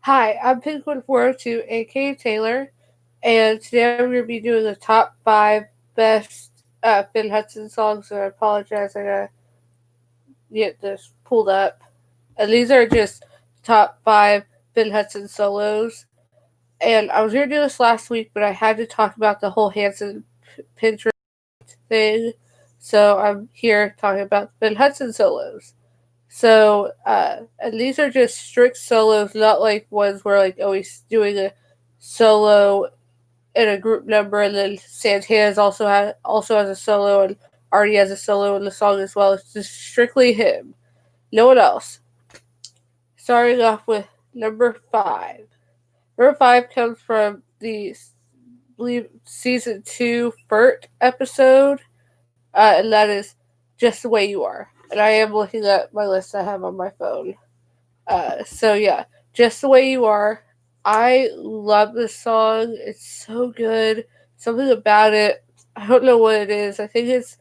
Hi, I'm Pink1402, aka Taylor, and today I'm going to be doing the top 5 best Finn Hudson songs. And I apologize, I gotta get this pulled up. And these are just top 5 Finn Hudson solos. And I was going to do this last week, but I had to talk about the whole Hanson Pinterest thing. So I'm here talking about Finn Hudson solos. And these are just strict solos, not like ones where like always doing a solo in a group number, and then Santana's also has a solo, and Artie has a solo in the song as well. It's just strictly him, no one else. Starting off with number 5. Number 5 comes from the I believe season 2 Furt episode, and that is "Just the Way You Are." And I am looking at my list I have on my phone. Just the Way You Are. I love this song. It's so good. Something about it. I don't know what it is. I think it's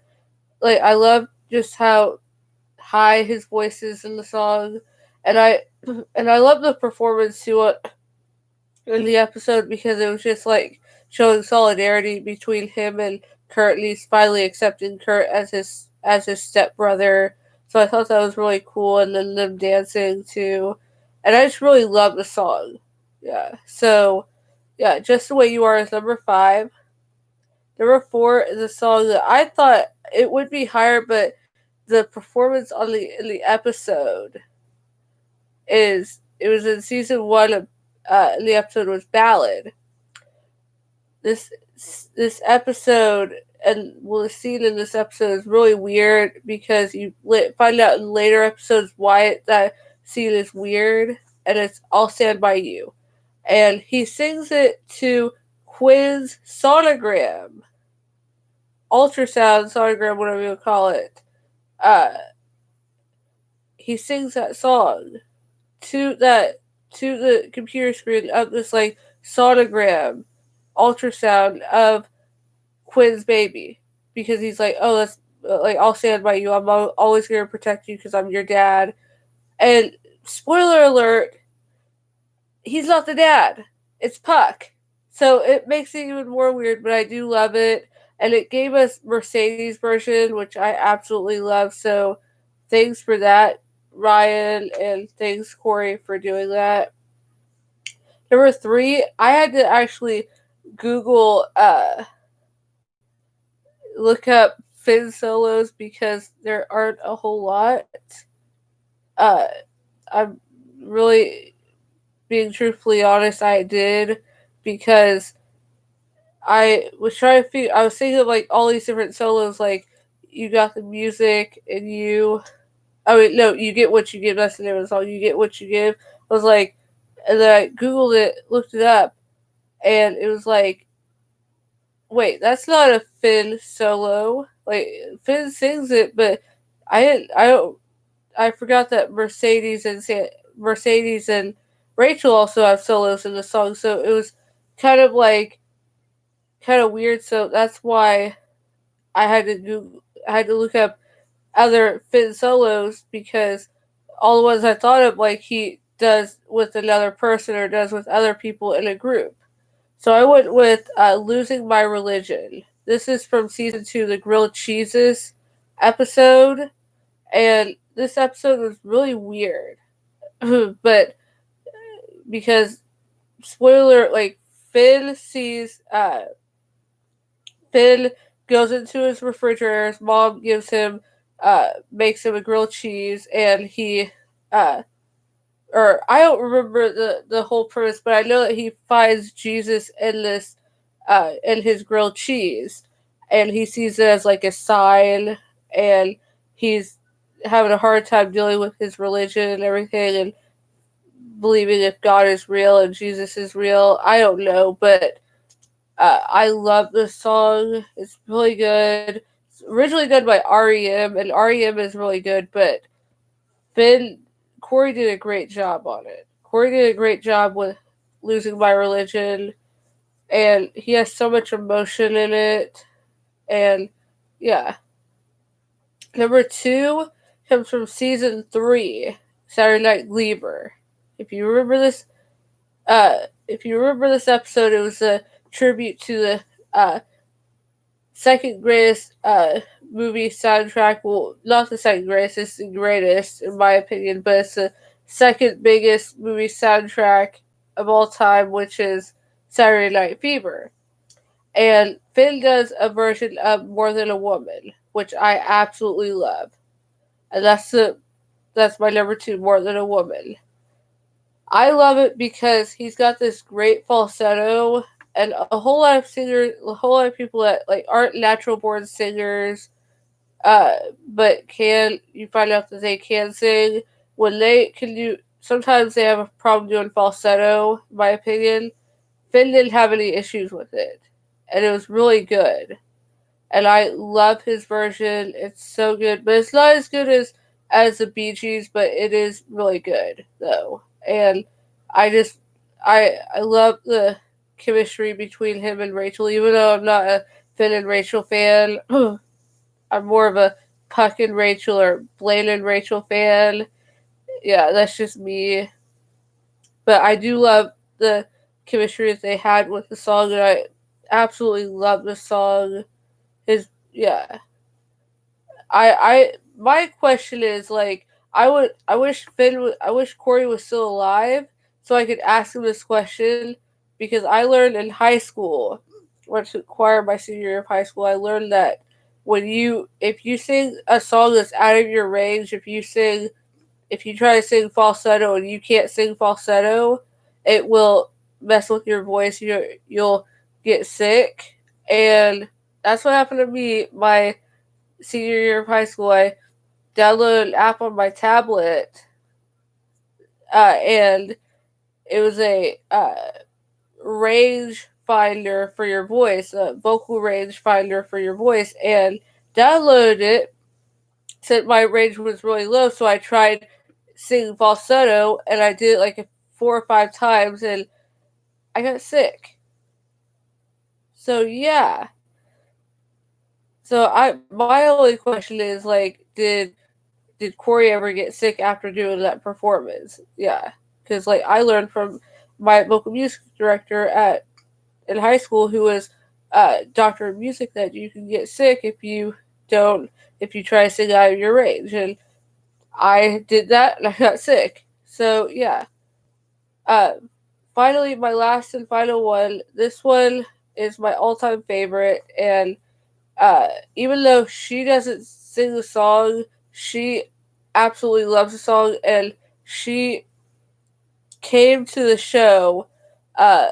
like I love just how high his voice is in the song, and I love the performance too in the episode because it was just like showing solidarity between him and Kurt, and he's finally accepting Kurt as his stepbrother. So I thought that was really cool, and then them dancing too, and I just really love the song. Just the Way You Are is number 5. Number 4 is a song that I thought it would be higher, but the performance on the in the episode is it was in season 1 of the episode was Ballad. This this episode and the scene in this episode is really weird because you find out in later episodes why that scene is weird, and it's "I'll Stand By You," and he sings it to Quinn's sonogram, ultrasound sonogram, whatever you call it. Uh, he sings that song to the computer screen of this like sonogram ultrasound of Quinn's baby, because he's like, oh, that's like, "I'll stand by you. I'm always gonna protect you because I'm your dad." And spoiler alert, he's not the dad. It's Puck. So it makes it even more weird, but I do love it. And it gave us Mercedes' version, which I absolutely love. So thanks for that, Ryan, and thanks, Cory, for doing that. Number 3, I had to actually Google, look up Finn solos because there aren't a whole lot. Uh, I'm really being truthfully honest. I did because I was trying to figure. I was thinking of like all these different solos. Like you got the music, and you. I mean, no, you get what you give. That's the name of the song. You get what you give. I was like, and then I googled it, looked it up, and it was like, wait, that's not a Finn solo. Like Finn sings it, but I didn't. I don't. I forgot that Mercedes and Rachel also have solos in the song, so it was kind of like kind of weird. So that's why I had to look up other Finn solos because all the ones I thought of like he does with another person or does with other people in a group. So I went with "Losing My Religion." This is from season 2, the grilled cheeses episode, and this episode was really weird, but because spoiler, like Finn goes into his refrigerator. His mom makes him a grilled cheese, and he uh, or I don't remember the whole premise, but I know that he finds Jesus in this in his grilled cheese, and he sees it as like a sign, and he's having a hard time dealing with his religion and everything, and believing if God is real and Jesus is real. I don't know, but I love this song. It's really good. It's originally done by REM, and REM is really good, but Finn Cory did a great job on it. Cory did a great job with "Losing My Religion," and he has so much emotion in it. And yeah, number 2 comes from season 3, Saturday Night Lever. If you remember this If you remember this episode, it was a tribute to the second greatest movie soundtrack. Well, not the second greatest, it's the greatest in my opinion, but it's the second biggest movie soundtrack of all time, which is Saturday Night Fever. And Finn does a version of More Than a Woman, which I absolutely love. And that's my number two, More Than a Woman. I love it because he's got this great falsetto, and a whole lot of singers, a whole lot of people that like aren't natural born singers, but can you find out that they can sing when they can do. Sometimes they have a problem doing falsetto. In my opinion, Finn didn't have any issues with it, and it was really good. And I love his version. It's so good, but it's not as good as the Bee Gees, but it is really good though. And I just I love the chemistry between him and Rachel, even though I'm not a Finn and Rachel fan. I'm more of a Puck and Rachel or Blaine and Rachel fan. Yeah, that's just me. But I do love the chemistry that they had with the song, and I absolutely love the song. His yeah, I my question is like I wish I wish Cory was still alive so I could ask him this question because I learned in high school, went to choir my senior year of high school. I learned that if you sing a song that's out of your range, if you try to sing falsetto and you can't sing falsetto, it will mess with your voice. You'll get sick, and that's what happened to me. My senior year of high school, I downloaded an app on my tablet, and it was a range finder for your voice, a vocal range finder for your voice, and downloaded it. Said my range was really low, so I tried singing falsetto, and I did it like 4 or 5 times, and I got sick. So yeah. So I my only question is like, did Cory ever get sick after doing that performance? Yeah, because like I learned from my vocal music director at in high school, who was doctor of music, that you can get sick don't if you try to sing out of your range, and I did that and I got sick. So yeah. Uh, Finally, my last and final one. This one is my all-time favorite, and even though she doesn't sing the song, she absolutely loves the song, and she came to the show uh,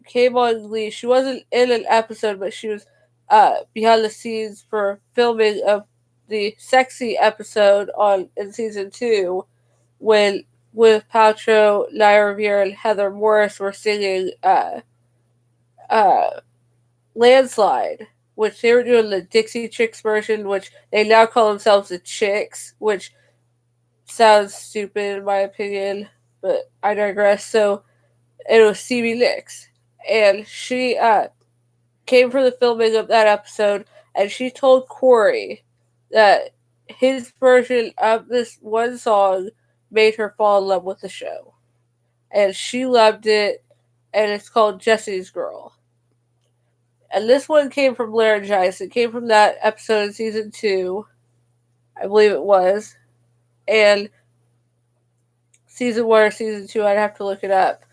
came on Glee. She wasn't in an episode, but she was behind the scenes for filming of the sexy episode on in season 2 when with Paltrow, Naira Revere, and Heather Morris were singing uh, Landslide, which they were doing the Dixie Chicks version, which they now call themselves the Chicks, which sounds stupid in my opinion, but I digress. So it was Stevie Nicks, and she came for the filming of that episode, and she told Cory that his version of this one song made her fall in love with the show, and she loved it, and it's called Jesse's Girl. And this one came from Laryngitis. It came from that episode in season 2, I believe it was, and season 1 or season 2, I'd have to look it up.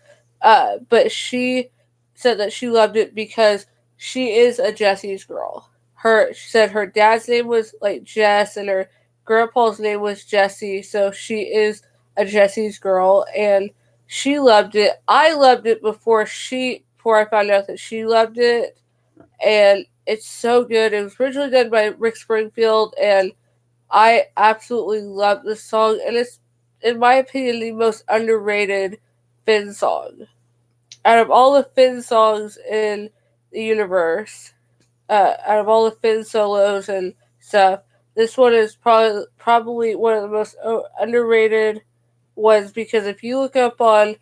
But she said that she loved it because she is a Jesse's girl. She said her dad's name was like Jess, and her grandpa's name was Jesse, so she is a Jesse's girl, and she loved it. I loved it before I found out that she loved it, and it's so good. It was originally done by Rick Springfield, and I absolutely love this song, and it's, in my opinion, the most underrated Finn song. Out of all the Finn songs in the universe, out of all the Finn solos and stuff, this one is probably one of the most underrated ones, because if you look up on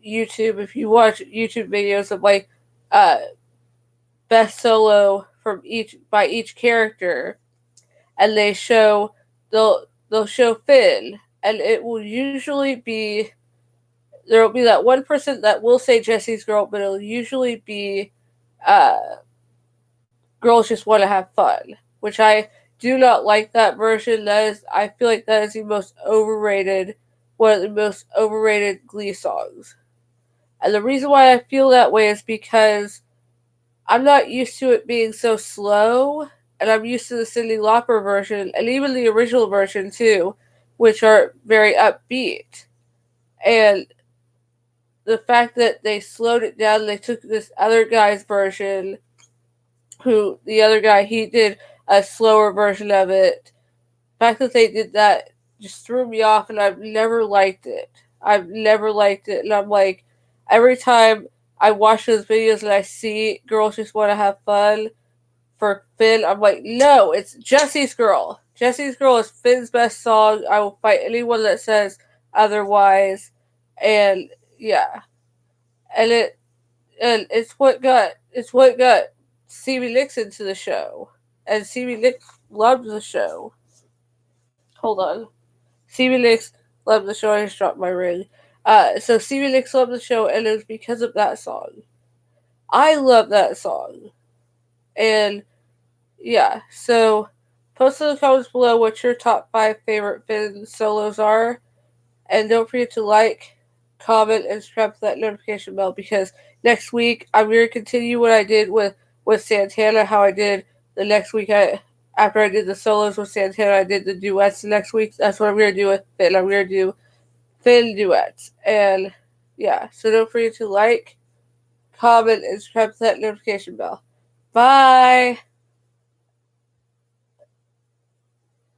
YouTube, if you watch YouTube videos of like uh, best solo from each character, and they'll show Finn, and it will usually be there will be that 1% that will say Jesse's girl, but it'll usually be uh, girls just want to have fun, which I do not like that version. I feel like that is the most overrated, one of the most overrated Glee songs. And the reason why I feel that way is because I'm not used to it being so slow, and I'm used to the Cyndi Lauper version, and even the original version too, which are very upbeat. And the fact that they slowed it down, they took this other guy's version, who the other guy, he did a slower version of it. The fact that they did that just threw me off, and I've never liked it. I've never liked it, and I'm like, every time I watch those videos and I see girls just want to have fun for Finn, I'm like, no, it's Jesse's Girl. Jesse's Girl is Finn's best song. I will fight anyone that says otherwise. And yeah, and it's what got Stevie Nicks into the show, and Stevie Nicks loved the show. Hold on, Stevie Nicks loved the show. I just dropped my ring. So Stevie Nicks loved the show, and it was because of that song. I love that song, and yeah. So post in the comments below what your top 5 favorite Finn solos are, and don't forget to like, comment, and subscribe to that notification bell, because next week I'm going to continue what I did with Santana, how I did the next week. After I did the solos with Santana, I did the duets the next week. That's what I'm going to do with Finn. I'm going to do Finn duets. And yeah, so don't forget to like, comment, and subscribe to that notification bell. Bye!